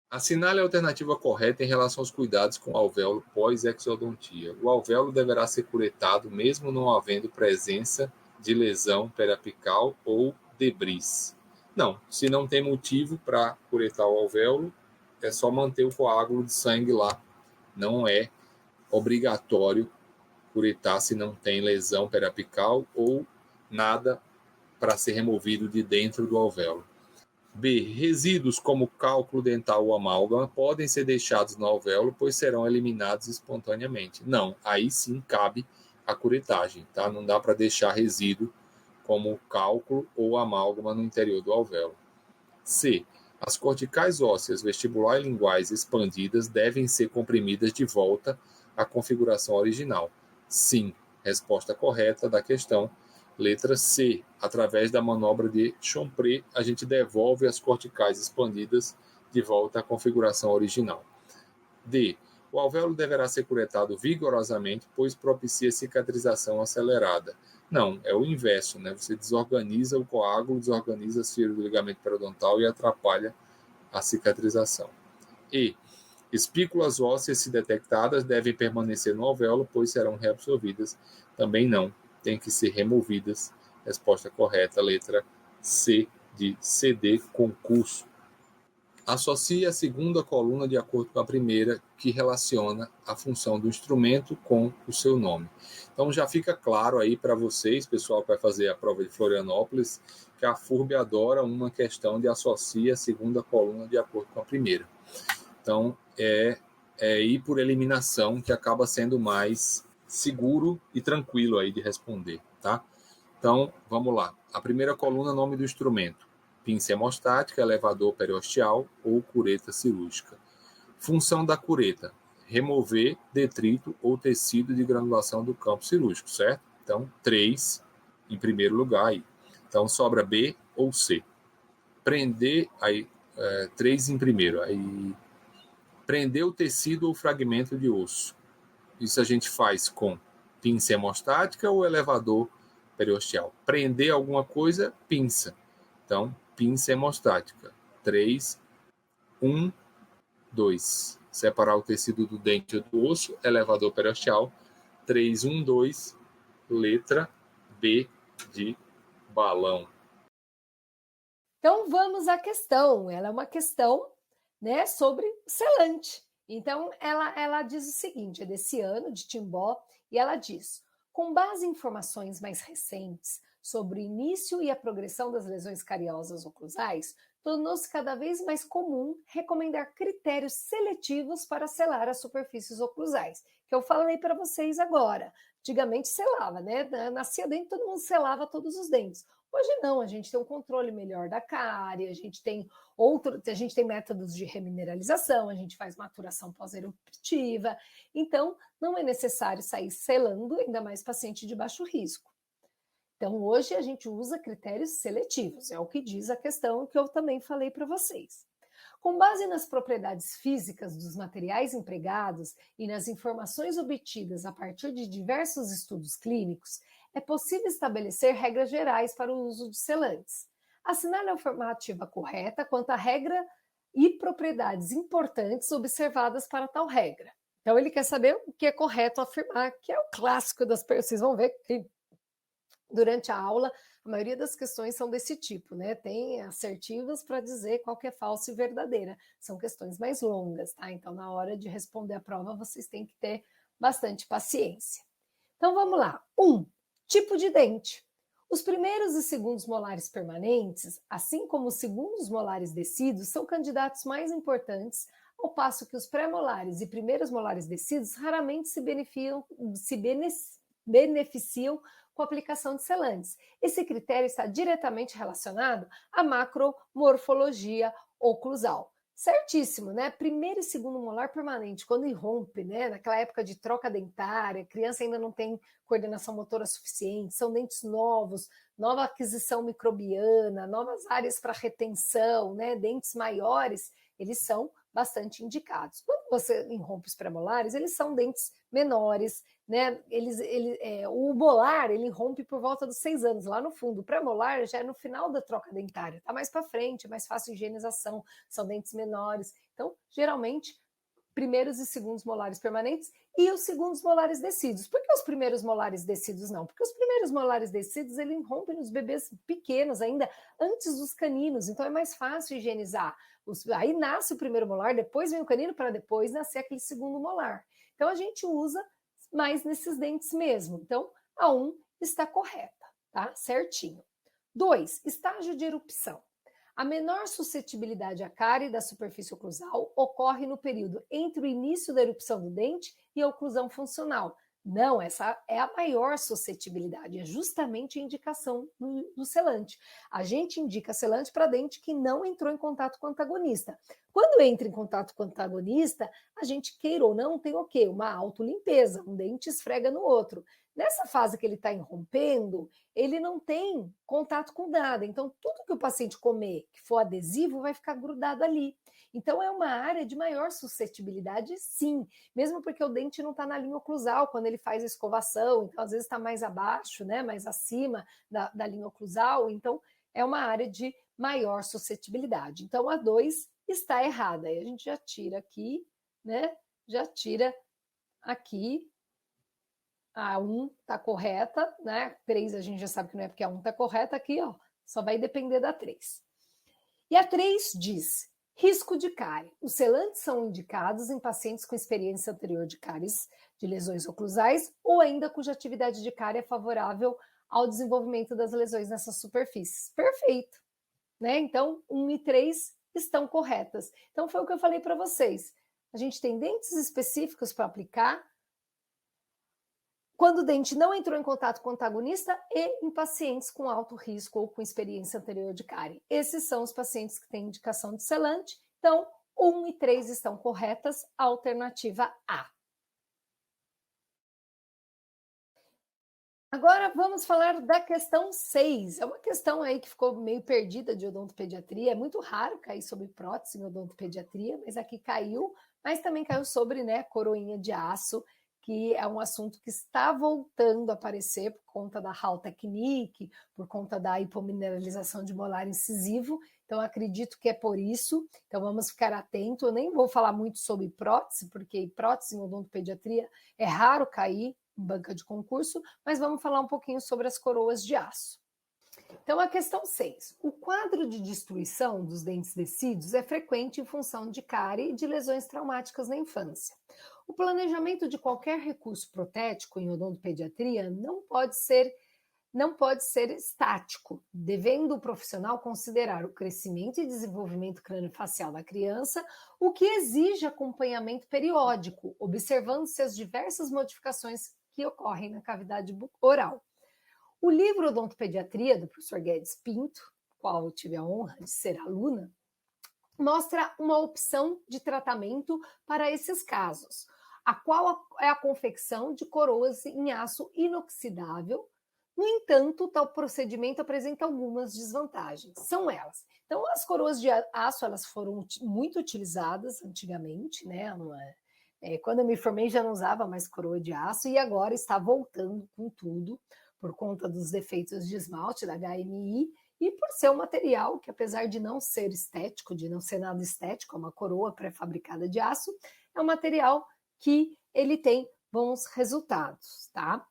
Assinale a alternativa correta em relação aos cuidados com o alvéolo pós-exodontia. O alvéolo deverá ser curetado mesmo não havendo presença de lesão periapical ou debris. Não, se não tem motivo para curetar o alvéolo, é só manter o coágulo de sangue lá. Não é obrigatório curetar se não tem lesão periapical ou nada para ser removido de dentro do alvéolo. B. Resíduos como cálculo dental ou amálgama podem ser deixados no alvéolo, pois serão eliminados espontaneamente. Não, aí sim cabe a curetagem, tá? Não dá para deixar resíduo como cálculo ou amálgama no interior do alvéolo. C. As corticais ósseas vestibular e linguais expandidas devem ser comprimidas de volta à configuração original. Sim, resposta correta da questão. Letra C. Através da manobra de Chompré, a gente devolve as corticais expandidas de volta à configuração original. D. O alvéolo deverá ser curetado vigorosamente, pois propicia cicatrização acelerada. Não, é o inverso, né? Você desorganiza o coágulo, desorganiza as fibras do ligamento periodontal e atrapalha a cicatrização. E. Espículas ósseas, se detectadas, devem permanecer no alvéolo, pois serão reabsorvidas. Também não, têm que ser removidas. Resposta correta, letra C de CD, concurso. Associe a segunda coluna de acordo com a primeira, que relaciona a função do instrumento com o seu nome. Então já fica claro aí para vocês, pessoal que vai fazer a prova de Florianópolis, que a FURB adora uma questão de associa a segunda coluna de acordo com a primeira. Então é ir por eliminação, que acaba sendo mais seguro e tranquilo aí de responder, tá? Então vamos lá. A primeira coluna, nome do instrumento: pinça hemostática, elevador periosteal ou cureta cirúrgica. Função da cureta: remover detrito ou tecido de granulação do campo cirúrgico, certo? Então, 3 em primeiro lugar aí. Então, sobra B ou C. Prender, aí, 3 em primeiro. Aí, prender o tecido ou fragmento de osso. Isso a gente faz com pinça hemostática ou elevador periosteal. Prender alguma coisa, pinça. Então, pinça hemostática. 3, 1, 2. Separar o tecido do dente do osso, elevador periosteal. 3, 1, 2. Letra B de balão. Então vamos à questão. Ela é uma questão, né, sobre selante. Então ela diz o seguinte: é desse ano, de Timbó, e ela diz: com base em informações mais recentes sobre o início e a progressão das lesões cariosas oclusais, tornou-se cada vez mais comum recomendar critérios seletivos para selar as superfícies oclusais, que eu falei para vocês agora. Antigamente selava, né? Nascia dente, todo mundo selava todos os dentes. Hoje não, a gente tem um controle melhor da cárie, a gente tem métodos de remineralização, a gente faz maturação pós-eruptiva, então não é necessário sair selando, ainda mais paciente de baixo risco. Então hoje a gente usa critérios seletivos, é o que diz a questão que eu também falei para vocês. Com base nas propriedades físicas dos materiais empregados e nas informações obtidas a partir de diversos estudos clínicos, é possível estabelecer regras gerais para o uso de selantes. Assinale a afirmativa correta quanto à regra e propriedades importantes observadas para tal regra. Então, ele quer saber o que é correto afirmar, que é o clássico das pessoas. Vocês vão ver que durante a aula, a maioria das questões são desse tipo, né? Tem assertivas para dizer qual que é falsa e verdadeira. São questões mais longas, tá? Então, na hora de responder a prova, vocês têm que ter bastante paciência. Então, vamos lá. 1. Tipo de dente. Os primeiros e segundos molares permanentes, assim como os segundos molares descidos, são candidatos mais importantes, ao passo que os pré-molares e primeiros molares descidos raramente se beneficiam com a aplicação de selantes. Esse critério está diretamente relacionado à macromorfologia oclusal. Certíssimo, né? Primeiro e segundo molar permanente, quando irrompe, né? Naquela época de troca dentária, a criança ainda não tem coordenação motora suficiente, são dentes novos, nova aquisição microbiana, novas áreas para retenção, né? Dentes maiores, eles são bastante indicados. Quando você irrompe os pré-molares, eles são dentes menores, né? O molar, ele rompe por volta dos 6 anos, lá no fundo. O pré-molar já é no final da troca dentária, tá mais para frente, é mais fácil de higienização, são dentes menores. Então, geralmente, primeiros e segundos molares permanentes e os segundos molares descidos. Por que os primeiros molares descidos não? Porque os primeiros molares descidos, ele irrompe nos bebês pequenos ainda, antes dos caninos, então é mais fácil higienizar. Aí nasce o primeiro molar, depois vem o canino, para depois nascer aquele segundo molar. Então a gente usa mais nesses dentes mesmo. Então a 1 está correta, tá? Certinho. 2, estágio de erupção. A menor suscetibilidade à cárie da superfície oclusal ocorre no período entre o início da erupção do dente e a oclusão funcional. Não, essa é a maior suscetibilidade, é justamente a indicação do selante. A gente indica selante para dente que não entrou em contato com o antagonista. Quando entra em contato com o antagonista, a gente, queira ou não, tem o quê? Uma autolimpeza, um dente esfrega no outro. Nessa fase que ele está irrompendo, ele não tem contato com nada. Então, tudo que o paciente comer que for adesivo vai ficar grudado ali. Então, é uma área de maior suscetibilidade, sim. Mesmo porque o dente não está na linha oclusal quando ele faz a escovação. Então, às vezes está mais abaixo, né? Mais acima da linha oclusal. Então, é uma área de maior suscetibilidade. Então, a 2 está errada. Aí a gente já tira aqui, né? Já tira aqui. A 1 está correta, né? 3 a gente já sabe que não é porque a 1 está correta, aqui, ó, só vai depender da 3. E a 3 diz: risco de cárie. Os selantes são indicados em pacientes com experiência anterior de cáries, de lesões oclusais, ou ainda cuja atividade de cárie é favorável ao desenvolvimento das lesões nessas superfícies. Perfeito, né? Então, 1 e 3 estão corretas. Então, foi o que eu falei para vocês. A gente tem dentes específicos para aplicar, quando o dente não entrou em contato com o antagonista e em pacientes com alto risco ou com experiência anterior de cárie. Esses são os pacientes que têm indicação de selante. Então, 1 e 3 estão corretas, a alternativa A. Agora vamos falar da questão 6. É uma questão aí que ficou meio perdida de odontopediatria. É muito raro cair sobre prótese em odontopediatria, mas aqui caiu. Mas também caiu sobre, né, coroinha de aço, que é um assunto que está voltando a aparecer por conta da Hall Technique, por conta da hipomineralização de molar incisivo. Então, acredito que é por isso. Então, vamos ficar atento. Eu nem vou falar muito sobre prótese, porque prótese em odontopediatria é raro cair em banca de concurso, mas vamos falar um pouquinho sobre as coroas de aço. Então, a questão 6. O quadro de destruição dos dentes descidos é frequente em função de cárie e de lesões traumáticas na infância. O planejamento de qualquer recurso protético em odontopediatria não pode ser estático, devendo o profissional considerar o crescimento e desenvolvimento craniofacial da criança, o que exige acompanhamento periódico, observando-se as diversas modificações que ocorrem na cavidade oral. O livro Odontopediatria, do professor Guedes Pinto, qual eu tive a honra de ser aluna, mostra uma opção de tratamento para esses casos, a qual é a confecção de coroas em aço inoxidável. No entanto, tal procedimento apresenta algumas desvantagens. São elas. Então, as coroas de aço, elas foram muito utilizadas antigamente, né? Quando eu me formei já não usava mais coroa de aço e agora está voltando com tudo por conta dos defeitos de esmalte da HMI e por ser um material que, apesar de não ser estético, de não ser nada estético, é uma coroa pré-fabricada de aço, é um material que ele tem bons resultados, tá?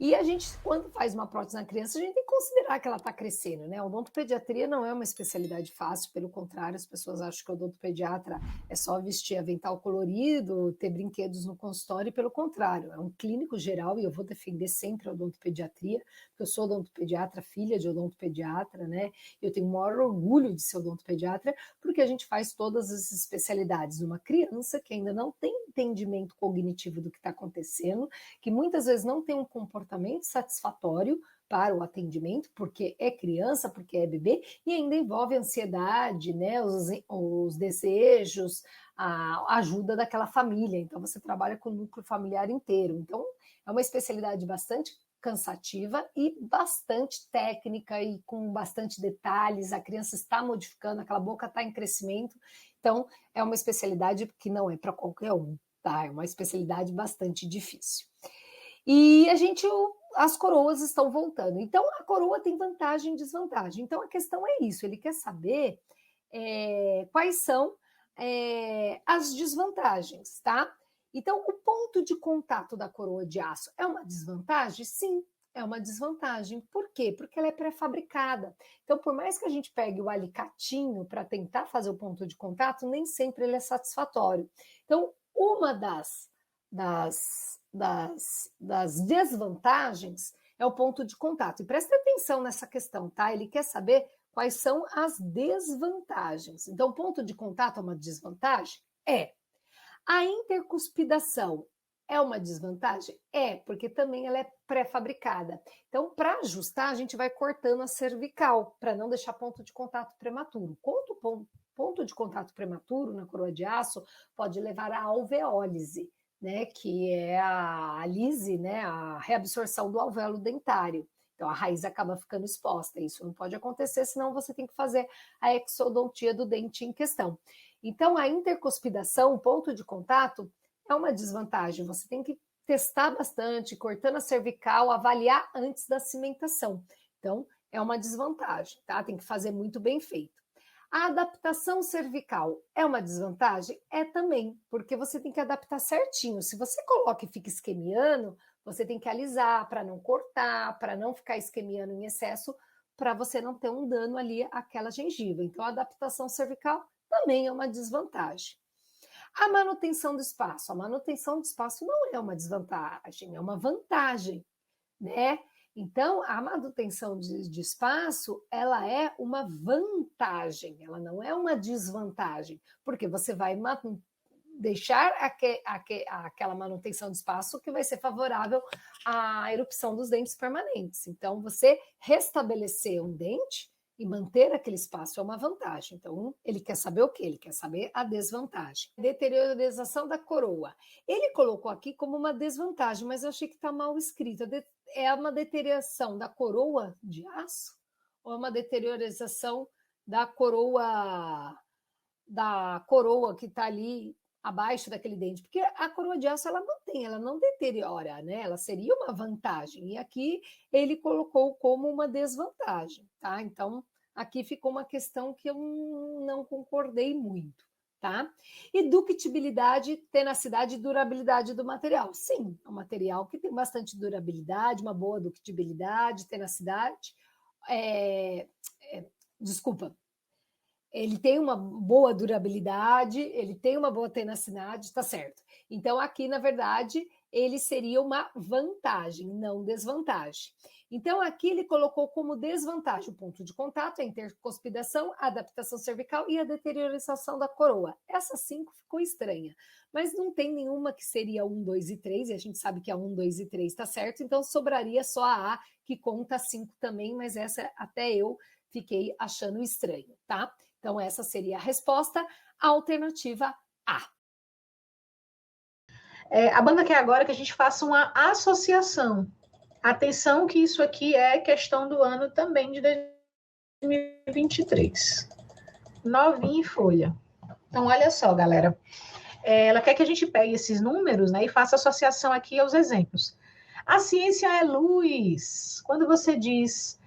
E a gente, quando faz uma prótese na criança, a gente tem que considerar que ela está crescendo, né? A odontopediatria não é uma especialidade fácil, pelo contrário, as pessoas acham que o odontopediatra é só vestir avental colorido, ter brinquedos no consultório, e pelo contrário, é um clínico geral, e eu vou defender sempre a odontopediatria, porque eu sou odontopediatra, filha de odontopediatra, né? Eu tenho o maior orgulho de ser odontopediatra, porque a gente faz todas as especialidades numa criança que ainda não tem entendimento cognitivo do que está acontecendo, que muitas vezes não tem um comportamento satisfatório para o atendimento, porque é criança, porque é bebê, e ainda envolve a ansiedade, né, os desejos, a ajuda daquela família. Então, você trabalha com o núcleo familiar inteiro. Então, é uma especialidade bastante cansativa e bastante técnica e com bastante detalhes. A criança está modificando, aquela boca está em crescimento. Então, é uma especialidade que não é para qualquer um, tá? É uma especialidade bastante difícil. E as coroas estão voltando. Então, a coroa tem vantagem e desvantagem. Então, a questão é isso, ele quer saber quais são as desvantagens, tá? Então, o ponto de contato da coroa de aço é uma desvantagem? Sim, é uma desvantagem. Por quê? Porque ela é pré-fabricada. Então, por mais que a gente pegue o alicatinho para tentar fazer o ponto de contato, nem sempre ele é satisfatório. Então, uma das desvantagens é o ponto de contato. E presta atenção nessa questão, tá? Ele quer saber quais são as desvantagens. Então, o ponto de contato é uma desvantagem? É. A intercuspidação é uma desvantagem? É, porque também ela é pré-fabricada. Então, para ajustar, a gente vai cortando a cervical, para não deixar ponto de contato prematuro. Ponto de contato prematuro na coroa de aço pode levar à alveólise, né, que é a lise, né, a reabsorção do alvéolo dentário. Então, a raiz acaba ficando exposta. Isso não pode acontecer, senão você tem que fazer a exodontia do dente em questão. Então, a intercuspidação, ponto de contato, é uma desvantagem. Você tem que testar bastante, cortando a cervical, avaliar antes da cimentação. Então, é uma desvantagem, tá? Tem que fazer muito bem feito. A adaptação cervical é uma desvantagem? É também, porque você tem que adaptar certinho. Se você coloca e fica isquemiando, você tem que alisar para não cortar, para não ficar isquemiando em excesso, para você não ter um dano ali àquela gengiva. Então, a adaptação cervical também é uma desvantagem. A manutenção do espaço. A manutenção do espaço não é uma desvantagem, é uma vantagem, né? Então, a manutenção de espaço, ela é uma vantagem, ela não é uma desvantagem, porque você vai deixar aquela manutenção de espaço que vai ser favorável à erupção dos dentes permanentes. Então, você restabelecer um dente e manter aquele espaço é uma vantagem. Então, ele quer saber o quê? Ele quer saber a desvantagem. Deteriorização da coroa. Ele colocou aqui como uma desvantagem, mas eu achei que está mal escrito. É uma deterioração da coroa de aço ou é uma deteriorização da coroa que está ali abaixo daquele dente? Porque a coroa de aço ela mantém, ela não deteriora, né? Ela seria uma vantagem. E aqui ele colocou como uma desvantagem, tá? Então, aqui ficou uma questão que eu não concordei muito, tá? E ductibilidade, tenacidade e durabilidade do material. Sim, é um material que tem bastante durabilidade, uma boa ductibilidade, tenacidade. Ele tem uma boa durabilidade, ele tem uma boa tenacidade, tá certo. Então, aqui, na verdade, ele seria uma vantagem, não desvantagem. Então, aqui ele colocou como desvantagem o ponto de contato, a intercuspidação, a adaptação cervical e a deteriorização da coroa. Essa 5 ficou estranha, mas não tem nenhuma que seria 1, 2 e 3, e a gente sabe que a 1, 2 e 3 tá certo, então sobraria só a A, que conta 5 também, mas essa até eu fiquei achando estranho, tá? Então, essa seria a resposta, a alternativa A. A banda quer agora que a gente faça uma associação. Atenção que isso aqui é questão do ano também de 2023. Novinha em folha. Então, olha só, galera. Ela quer que a gente pegue esses números, né, e faça associação aqui aos exemplos. A ciência é luz. Quando você diz,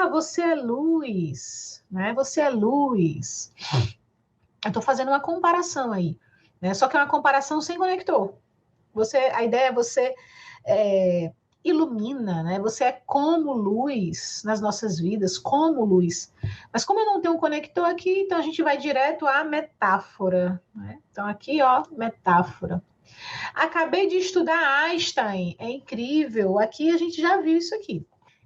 você é luz, né? Você é luz. Eu estou fazendo uma comparação aí, né? Só que é uma comparação sem conector. A ideia é você ilumina, né? Você é como luz nas nossas vidas, como luz. Mas como eu não tenho um conector aqui, então a gente vai direto à metáfora, né? Então aqui, ó, metáfora. Acabei de estudar Einstein, é incrível. Aqui a gente já viu isso aqui.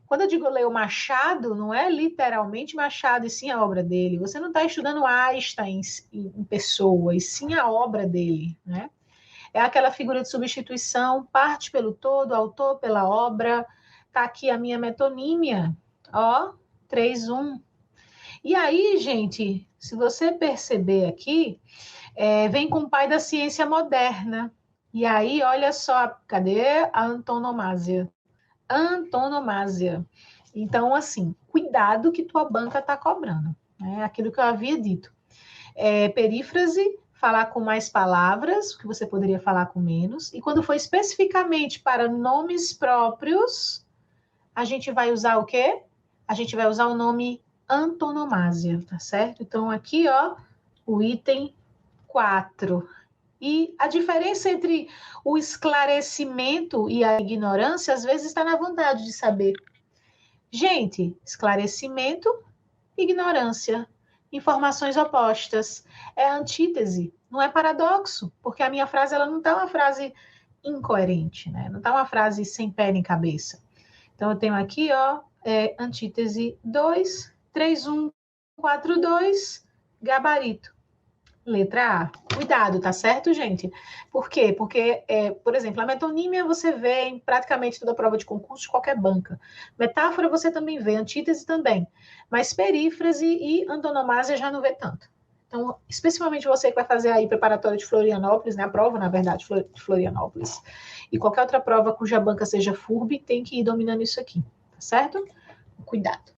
Quando eu digo ler o Machado, não é literalmente Machado, e sim a obra dele. Você não está estudando Einstein em pessoa, e sim a obra dele, né? É aquela figura de substituição, parte pelo todo, autor pela obra. Está aqui a minha metonímia, ó, 3-1. E aí, gente, se você perceber aqui, vem com o pai da ciência moderna. E aí, olha só, cadê a antonomásia? antonomásia. Então, assim, cuidado que tua banca está cobrando. É aquilo que eu havia dito. Perífrase, falar com mais palavras, que você poderia falar com menos. E quando for especificamente para nomes próprios, a gente vai usar o quê? A gente vai usar o nome antonomásia, tá certo? Então, aqui, ó, o item 4. E a diferença entre o esclarecimento e a ignorância, às vezes, está na vontade de saber. Gente, esclarecimento, ignorância, informações opostas. É antítese, não é paradoxo, porque a minha frase ela não está uma frase incoerente, né? Não está uma frase sem pé nem cabeça. Então, eu tenho aqui, ó, antítese 2, 3, 1, 4, 2, gabarito. Letra A. Cuidado, tá certo, gente? Por quê? Porque, por exemplo, a metonímia você vê em praticamente toda prova de concurso de qualquer banca. Metáfora você também vê, antítese também. Mas perífrase e antonomásia já não vê tanto. Então, especificamente você que vai fazer aí preparatória de Florianópolis, né? A prova, na verdade, de Florianópolis. E qualquer outra prova cuja banca seja FURB, tem que ir dominando isso aqui, tá certo? Cuidado.